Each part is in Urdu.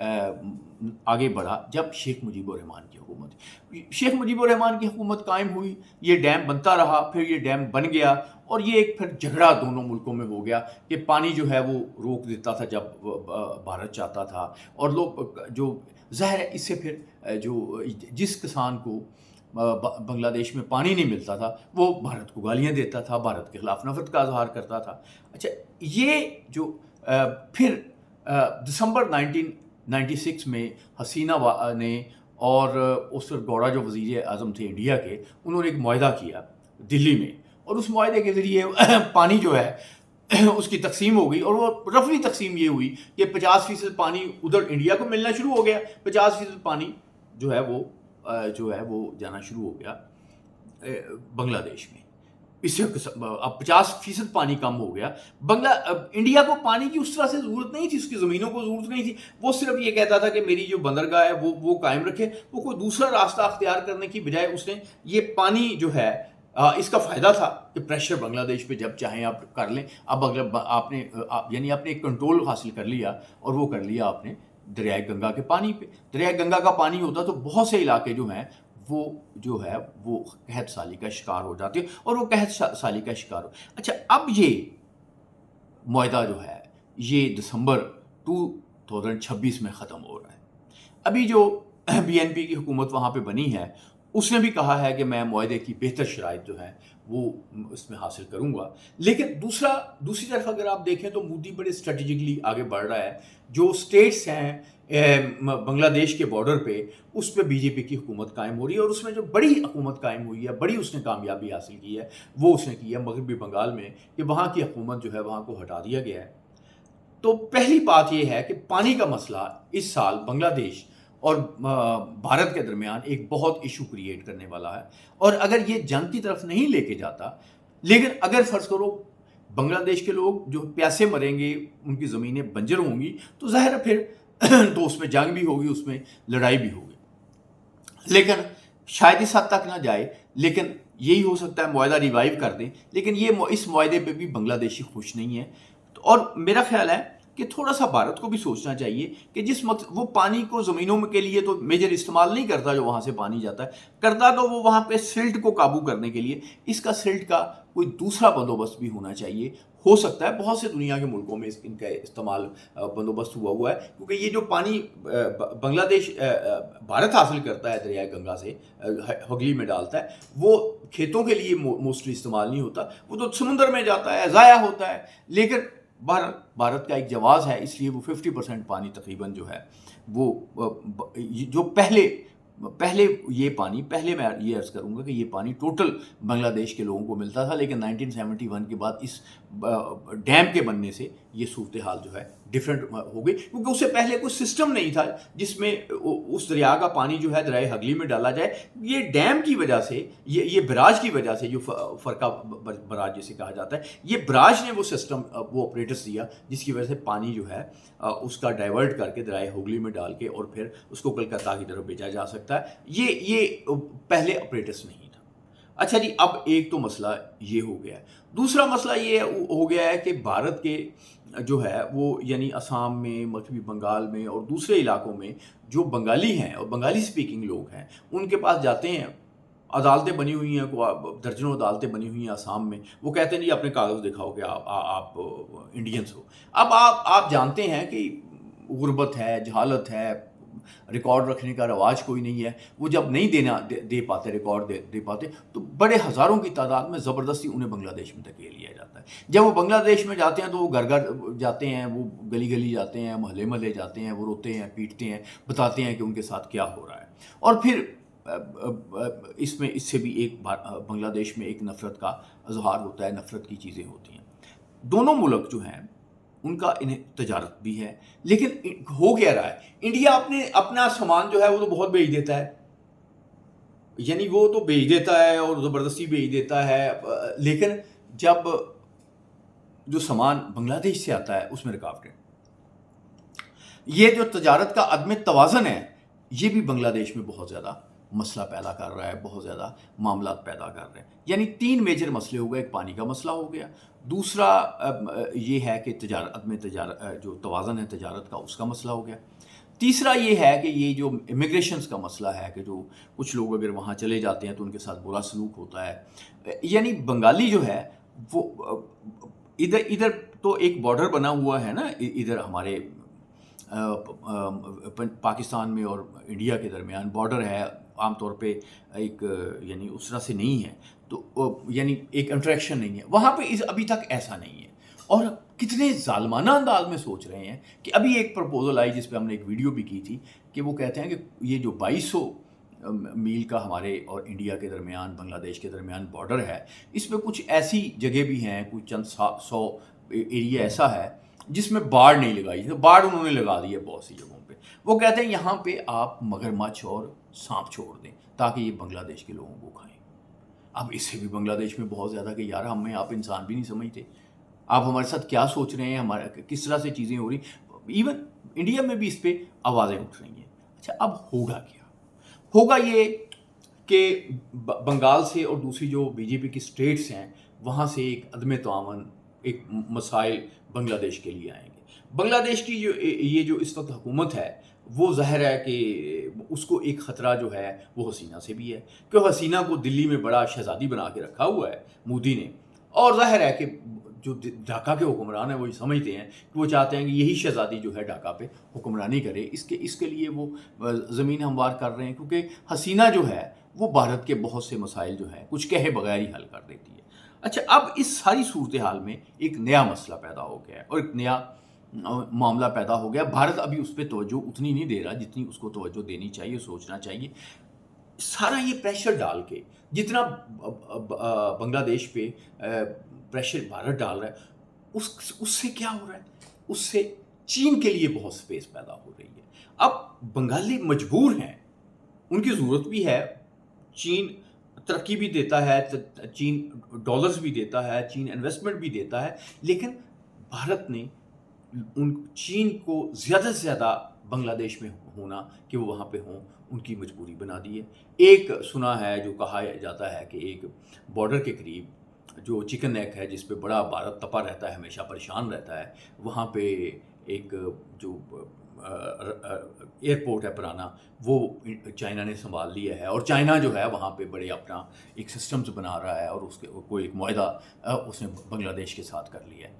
آگے بڑھا جب شیخ مجیب الرحمان کی حکومت، شیخ مجیب الرحمان کی حکومت قائم ہوئی، یہ ڈیم بنتا رہا، پھر یہ ڈیم بن گیا، اور یہ ایک پھر جھگڑا دونوں ملکوں میں ہو گیا کہ پانی جو ہے وہ روک دیتا تھا جب بھارت چاہتا تھا، اور لوگ جو ظاہر ہے اس سے پھر جو جس کسان کو بنگلہ دیش میں پانی نہیں ملتا تھا وہ بھارت کو گالیاں دیتا تھا، بھارت کے خلاف نفرت کا اظہار کرتا تھا۔ اچھا، یہ جو پھر دسمبر 1996 میں حسینہ نے اور اس وقت گوڑا جو وزیر اعظم تھے انڈیا کے، انہوں نے ایک معاہدہ کیا دلی میں، اور اس معاہدے کے ذریعے پانی جو ہے اس کی تقسیم ہو گئی، اور وہ رفلی تقسیم یہ ہوئی کہ 50% پانی ادھر انڈیا کو ملنا شروع ہو گیا، 50% پانی جو ہے وہ جانا شروع ہو گیا بنگلہ دیش میں۔ اس سے اب 50% پانی کم ہو گیا۔ انڈیا کو پانی کی اس طرح سے ضرورت نہیں تھی، اس کی زمینوں کو ضرورت نہیں تھی، وہ صرف یہ کہتا تھا کہ میری جو بندرگاہ ہے وہ قائم رکھے، وہ کوئی دوسرا راستہ اختیار کرنے کی بجائے اس نے یہ پانی جو ہے اس کا فائدہ تھا کہ پریشر بنگلہ دیش پہ جب چاہیں آپ کر لیں۔ اب اگر آپ نے یعنی آپ نے ایک کنٹرول حاصل کر لیا، اور وہ کر لیا آپ نے دریائے گنگا کے پانی پہ۔ دریائے گنگا کا پانی ہوتا تو بہت سے علاقے جو ہیں وہ قحط سالی کا شکار ہو جاتے، اور وہ قحط سالی کا شکار ہو۔ اچھا، اب یہ معاہدہ جو ہے یہ دسمبر 2026 میں ختم ہو رہا ہے۔ ابھی جو BNP کی حکومت وہاں پہ بنی ہے، اس نے بھی کہا ہے کہ میں معاہدے کی بہتر شرائط جو ہے وہ اس میں حاصل کروں گا، لیکن دوسری طرف اگر آپ دیکھیں تو مودی بڑے اسٹریٹجکلی آگے بڑھ رہا ہے۔ جو اسٹیٹس ہیں بنگلہ دیش کے بارڈر پہ، اس پہ BJP کی حکومت قائم ہو رہی ہے، اور اس میں جو بڑی حکومت قائم ہوئی ہے، بڑی اس نے کامیابی حاصل کی ہے، وہ اس نے کی ہے مغربی بنگال میں، کہ وہاں کی حکومت جو ہے وہاں کو ہٹا دیا گیا ہے۔ تو پہلی بات یہ ہے کہ پانی کا مسئلہ اس سال بنگلہ دیش اور بھارت کے درمیان ایک بہت ایشو کریٹ کرنے والا ہے، اور اگر یہ جنگ کی طرف نہیں لے کے جاتا، لیکن اگر فرض کرو بنگلہ دیش کے لوگ جو پیاسے مریں گے، ان کی زمینیں بنجر ہوں گی، تو ظاہر ہے پھر تو اس میں جنگ بھی ہوگی، اس میں لڑائی بھی ہوگی، لیکن شاید اس حد تک نہ جائے، لیکن یہی ہو سکتا ہے معاہدہ ریوائیو کر دیں، لیکن اس معاہدے پہ بھی بنگلہ دیشی خوش نہیں ہے۔ اور میرا خیال ہے کہ تھوڑا سا بھارت کو بھی سوچنا چاہیے کہ وہ پانی کو زمینوں میں کے لیے تو میجر استعمال نہیں کرتا، جو وہاں سے پانی جاتا ہے کرتا تو وہ وہاں پہ سلٹ کو قابو کرنے کے لیے، اس کا سلٹ کا کوئی دوسرا بندوبست بھی ہونا چاہیے۔ ہو سکتا ہے بہت سے دنیا کے ملکوں میں ان کا استعمال بندوبست ہوا ہے، کیونکہ یہ جو پانی بنگلہ دیش بھارت حاصل کرتا ہے دریائے گنگا سے، ہگلی میں ڈالتا ہے، وہ کھیتوں کے لیے موسٹلی استعمال نہیں ہوتا، وہ تو سمندر میں جاتا ہے، ضائع ہوتا ہے۔ لیکن بھارت کا ایک جواز ہے، اس لیے وہ 50% پانی تقریباً جو ہے وہ جو پہلے یہ پانی، پہلے میں یہ عرض کروں گا کہ یہ پانی ٹوٹل بنگلہ دیش کے لوگوں کو ملتا تھا، لیکن 1971 کے بعد اس ڈیم کے بننے سے یہ صورتحال جو ہے ڈفرینٹ ہو گئی، کیونکہ اس سے پہلے کوئی سسٹم نہیں تھا جس میں اس دریا کا پانی جو ہے دریائے ہگلی میں ڈالا جائے۔ یہ ڈیم کی وجہ سے، یہ براج کی وجہ سے، جو فرقہ براج جسے کہا جاتا ہے، یہ براج نے وہ سسٹم، وہ آپریٹس دیا جس کی وجہ سے پانی جو ہے اس کا ڈائیورٹ کر کے دریائے ہگلی میں ڈال کے اور پھر اس کو کلکتہ کی طرف بھیجا جا سکتا ہے۔ یہ پہلے آپریٹس نہیں تھا۔ اچھا جی، اب ایک تو مسئلہ یہ ہو گیا ہے، دوسرا مسئلہ یہ ہو گیا ہے کہ بھارت کے جو ہے وہ یعنی آسام میں، مغربی بنگال میں اور دوسرے علاقوں میں جو بنگالی ہیں اور بنگالی سپیکنگ لوگ ہیں، ان کے پاس جاتے ہیں، عدالتیں بنی ہوئی ہیں، درجنوں عدالتیں بنی ہوئی ہیں آسام میں، وہ کہتے ہیں جی اپنے کاغذ دکھاؤ کہ آپ انڈینس ہو۔ اب آپ جانتے ہیں کہ غربت ہے، جہالت ہے، ریکارڈ رکھنے کا رواج کوئی نہیں ہے، وہ جب نہیں دے پاتے ریکارڈ دے پاتے، تو بڑے ہزاروں کی تعداد میں زبردستی انہیں بنگلہ دیش میں دھکیل لیا جاتا ہے۔ جب وہ بنگلہ دیش میں جاتے ہیں تو وہ گھر جاتے ہیں، وہ گلی جاتے ہیں، محلے جاتے ہیں، وہ روتے ہیں، پیٹتے ہیں، بتاتے ہیں کہ ان کے ساتھ کیا ہو رہا ہے، اور پھر اس سے بھی ایک بنگلہ دیش میں ایک نفرت کا اظہار ہوتا ہے، نفرت کی چیزیں ہوتی ہیں۔ دونوں ملک جو ہیں ان کا انہیں تجارت بھی ہے، لیکن ہو کیا رہا ہے، انڈیا اپنا سامان جو ہے وہ تو بہت بیچ دیتا ہے، یعنی وہ تو بیچ دیتا ہے اور زبردستی بیچ دیتا ہے، لیکن جب جو سامان بنگلہ دیش سے آتا ہے اس میں رکاوٹیں، یہ جو تجارت کا عدم توازن ہے، یہ بھی بنگلہ دیش میں بہت زیادہ مسئلہ پیدا کر رہا ہے، بہت زیادہ معاملات پیدا کر رہے ہیں. یعنی 3 میجر مسئلے ہو گئے. ایک پانی کا مسئلہ ہو گیا، دوسرا یہ ہے کہ تجارت میں جو توازن ہے تجارت کا، اس کا مسئلہ ہو گیا. تیسرا یہ ہے کہ یہ جو امیگریشنز کا مسئلہ ہے کہ جو کچھ لوگ اگر وہاں چلے جاتے ہیں تو ان کے ساتھ برا سلوک ہوتا ہے. یعنی بنگالی جو ہے وہ ادھر تو ایک بارڈر بنا ہوا ہے نا، ادھر ہمارے پاکستان میں اور انڈیا کے درمیان بارڈر ہے، عام طور پہ ایک یعنی اس طرح سے نہیں ہے، تو یعنی ایک انٹریکشن نہیں ہے وہاں پہ. ابھی تک ایسا نہیں ہے. اور کتنے ظالمانہ انداز میں سوچ رہے ہیں کہ ابھی ایک پرپوزل آئی جس پہ ہم نے ایک ویڈیو بھی کی تھی کہ وہ کہتے ہیں کہ یہ جو 2200 میل کا ہمارے اور انڈیا کے درمیان بنگلہ دیش کے درمیان بارڈر ہے، اس میں کچھ ایسی جگہ بھی ہیں، کچھ چند 100 ایریا ایسا ہے جس میں باڑ نہیں لگائی. باڑ انہوں نے لگا دی ہے بہت سی جگہوں پہ. وہ کہتے ہیں یہاں پہ آپ مگرمچھ اور سانپ چھوڑ دیں تاکہ یہ بنگلہ دیش کے لوگوں کو کھائیں. اب اس سے بھی بنگلہ دیش میں بہت زیادہ کہ یار ہمیں آپ انسان بھی نہیں سمجھتے، آپ ہمارے ساتھ کیا سوچ رہے ہیں، ہمارے کس طرح سے چیزیں ہو رہی. ایون انڈیا میں بھی اس پہ آوازیں اٹھ رہی ہیں. اچھا اب ہوگا کیا؟ ہوگا یہ کہ بنگال سے اور دوسری جو بی جے پی کی اسٹیٹس ہیں وہاں سے ایک عدم تعاون، ایک مسائل بنگلہ دیش کے لیے آئیں گے. بنگلہ دیش کی یہ جو اس وقت حکومت ہے وہ ظاہر ہے کہ اس کو ایک خطرہ جو ہے وہ حسینہ سے بھی ہے، کہ حسینہ کو دلی میں بڑا شہزادی بنا کے رکھا ہوا ہے مودی نے. اور ظاہر ہے کہ جو ڈھاکہ کے حکمران ہیں وہ یہ سمجھتے ہیں کہ وہ چاہتے ہیں کہ یہی شہزادی جو ہے ڈھاکہ پہ حکمرانی کرے. اس کے لیے وہ زمین ہموار کر رہے ہیں، کیونکہ حسینہ جو ہے وہ بھارت کے بہت سے مسائل جو ہیں کچھ کہے بغیر ہی حل کر دیتی ہے. اچھا اب اس ساری صورتحال میں ایک نیا مسئلہ پیدا ہو گیا ہے اور ایک نیا معاملہ پیدا ہو گیا. بھارت ابھی اس پہ توجہ اتنی نہیں دے رہا جتنی اس کو توجہ دینی چاہیے، سوچنا چاہیے. سارا یہ پریشر ڈال کے جتنا بنگلہ دیش پہ پریشر بھارت ڈال رہا ہے، اس سے کیا ہو رہا ہے؟ اس سے چین کے لیے بہت سپیس پیدا ہو رہی ہے. اب بنگالی مجبور ہیں، ان کی ضرورت بھی ہے. چین ترقی بھی دیتا ہے، چین ڈالرز بھی دیتا ہے، چین انویسٹمنٹ بھی دیتا ہے، لیکن بھارت نے چین کو زیادہ سے زیادہ بنگلہ دیش میں ہونا کہ وہ وہاں پہ ہوں ان کی مجبوری بنا دی ہے. ایک سنا ہے جو کہا جاتا ہے کہ ایک بارڈر کے قریب جو چکن نیک ہے جس پہ بڑا بھارت تپا رہتا ہے، ہمیشہ پریشان رہتا ہے، وہاں پہ ایک جو ایئرپورٹ ہے پرانا وہ چائنا نے سنبھال لیا ہے، اور چائنا جو ہے وہاں پہ بڑے اپنا ایک سسٹمز بنا رہا ہے اور اس کے کوئی ایک معاہدہ اس نے بنگلہ دیش کے ساتھ کر لیا ہے.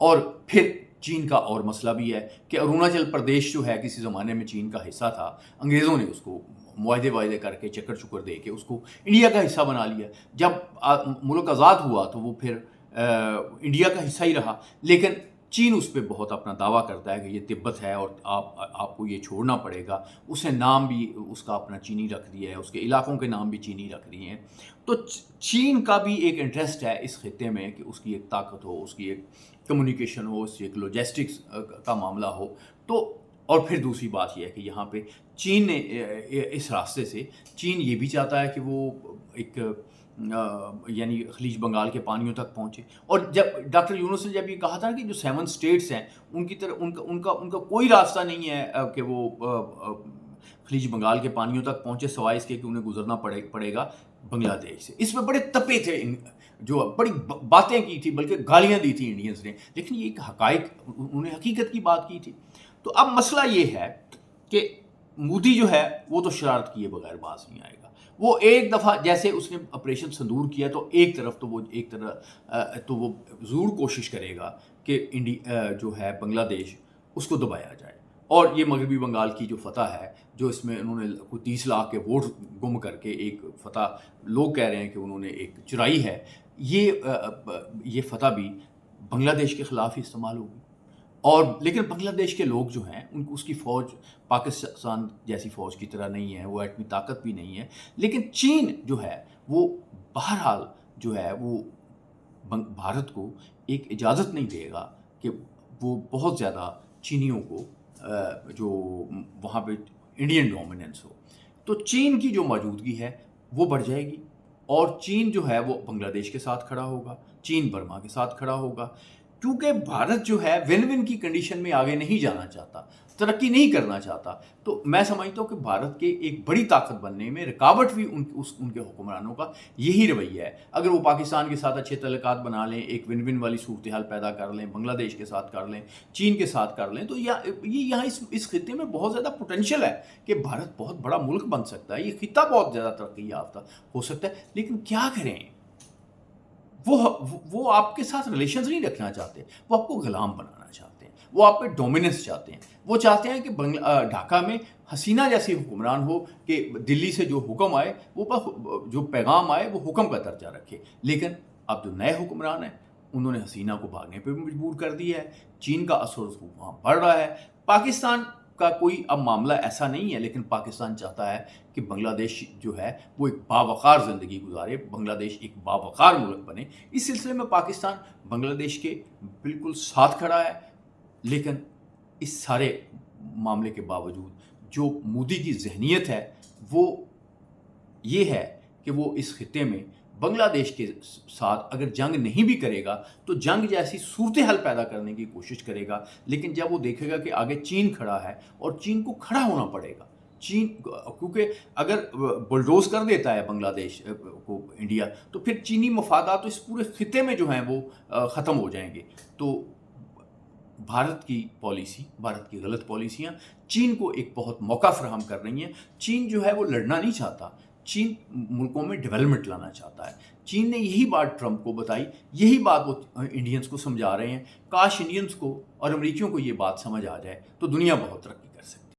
اور پھر چین کا اور مسئلہ بھی ہے کہ اروناچل پردیش جو ہے کسی زمانے میں چین کا حصہ تھا، انگریزوں نے اس کو معاہدے کر کے چکر چکر دے کے اس کو انڈیا کا حصہ بنا لیا. جب ملک آزاد ہوا تو وہ پھر انڈیا کا حصہ ہی رہا، لیکن چین اس پہ بہت اپنا دعویٰ کرتا ہے کہ یہ تبت ہے اور آپ کو یہ چھوڑنا پڑے گا. اس نے نام بھی اس کا اپنا چینی رکھ دیا ہے، اس کے علاقوں کے نام بھی چینی رکھ دیے ہیں. تو چین کا بھی ایک انٹرسٹ ہے اس خطے میں کہ اس کی ایک طاقت ہو، اس کی ایک کمیونیکیشن ہو، اس کی ایک لاجسٹکس کا معاملہ ہو. تو اور پھر دوسری بات یہ ہے کہ یہاں پہ چین نے اس راستے سے چین یہ بھی چاہتا ہے کہ وہ ایک یعنی خلیج بنگال کے پانیوں تک پہنچے. اور جب ڈاکٹر یونس نے جب یہ کہا تھا کہ جو 7 اسٹیٹس ہیں ان کی طرف ان کا کوئی راستہ نہیں ہے کہ وہ خلیج بنگال کے پانیوں تک پہنچے سوائے اس کے کہ انہیں گزرنا پڑے گا بنگلہ دیش سے. اس میں بڑے تپے تھے، جو بڑی باتیں کی تھی، بلکہ گالیاں دی تھی انڈینز نے، لیکن یہ ایک حقائق، انہوں نے حقیقت کی بات کی تھی. تو اب مسئلہ یہ ہے کہ مودی جو ہے وہ تو شرارت کیے بغیر باز نہیں آئے گا. وہ ایک دفعہ جیسے اس نے آپریشن سندور کیا تو ایک طرف تو وہ ضرور کوشش کرے گا کہ انڈیا جو ہے بنگلہ دیش اس کو دبایا جائے. اور یہ مغربی بنگال کی جو فتح ہے، جو اس میں انہوں نے کوئی 30 لاکھ کے ووٹ گم کر کے ایک فتح لوگ کہہ رہے ہیں کہ انہوں نے ایک چرائی ہے، یہ فتح بھی بنگلہ دیش کے خلاف ہی استعمال ہوگی. اور لیکن بنگلہ دیش کے لوگ جو ہیں ان کو اس کی فوج پاکستان جیسی فوج کی طرح نہیں ہے، وہ ایٹمی طاقت بھی نہیں ہے. لیکن چین جو ہے وہ بہرحال جو ہے وہ بھارت کو ایک اجازت نہیں دے گا کہ وہ بہت زیادہ چینیوں کو جو وہاں پہ انڈین ڈومیننس ہو. تو چین کی جو موجودگی ہے وہ بڑھ جائے گی، اور چین جو ہے وہ بنگلہ دیش کے ساتھ کھڑا ہوگا، چین برما کے ساتھ کھڑا ہوگا. کیونکہ بھارت جو ہے ون ون کی کنڈیشن میں آگے نہیں جانا چاہتا. ترقی نہیں کرنا چاہتا. تو میں سمجھتا ہوں کہ بھارت کے ایک بڑی طاقت بننے میں رکاوٹ بھی ان کے حکمرانوں کا یہی رویہ ہے. اگر وہ پاکستان کے ساتھ اچھے تعلقات بنا لیں، ایک ون ون والی صورتحال پیدا کر لیں، بنگلہ دیش کے ساتھ کر لیں، چین کے ساتھ کر لیں، تو یہ یہاں اس خطے میں بہت زیادہ پوٹینشیل ہے کہ بھارت بہت بڑا ملک بن سکتا ہے. یہ خطہ بہت زیادہ ترقی یافتہ ہو سکتا ہے. لیکن کیا کریں، وہ آپ کے ساتھ ریلیشنز نہیں رکھنا چاہتے، وہ آپ کو غلام بنانا چاہتے ہیں، وہ آپ پہ ڈومیننس چاہتے ہیں. وہ چاہتے ہیں کہ ڈھاکہ میں حسینہ جیسی حکمران ہو کہ دلی سے جو حکم آئے، وہ جو پیغام آئے وہ حکم کا درجہ رکھے. لیکن اب جو نئے حکمران ہیں انہوں نے حسینہ کو بھاگنے پہ بھی مجبور کر دیا ہے. چین کا اثر اس کو وہاں بڑھ رہا ہے. پاکستان کا کوئی اب معاملہ ایسا نہیں ہے، لیکن پاکستان چاہتا ہے کہ بنگلہ دیش جو ہے وہ ایک باوقار زندگی گزارے، بنگلہ دیش ایک باوقار ملک بنے. اس سلسلے میں پاکستان بنگلہ دیش کے بالکل ساتھ کھڑا ہے. لیکن اس سارے معاملے کے باوجود جو مودی کی ذہنیت ہے وہ یہ ہے کہ وہ اس خطے میں بنگلہ دیش کے ساتھ اگر جنگ نہیں بھی کرے گا تو جنگ جیسی صورتحال پیدا کرنے کی کوشش کرے گا. لیکن جب وہ دیکھے گا کہ آگے چین کھڑا ہے اور چین کو کھڑا ہونا پڑے گا، چین کیونکہ اگر بلڈوز کر دیتا ہے بنگلہ دیش کو انڈیا تو پھر چینی مفادات اس پورے خطے میں جو ہیں وہ ختم ہو جائیں گے. تو بھارت کی پالیسی، بھارت کی غلط پالیسیاں چین کو ایک بہت موقع فراہم کر رہی ہیں. چین جو ہے وہ لڑنا نہیں چاہتا، چین ملکوں میں ڈیولپمنٹ لانا چاہتا ہے. چین نے یہی بات ٹرمپ کو بتائی، یہی بات وہ انڈینز کو سمجھا رہے ہیں. کاش انڈینز کو اور امریکیوں کو یہ بات سمجھ آ جائے تو دنیا بہت ترقی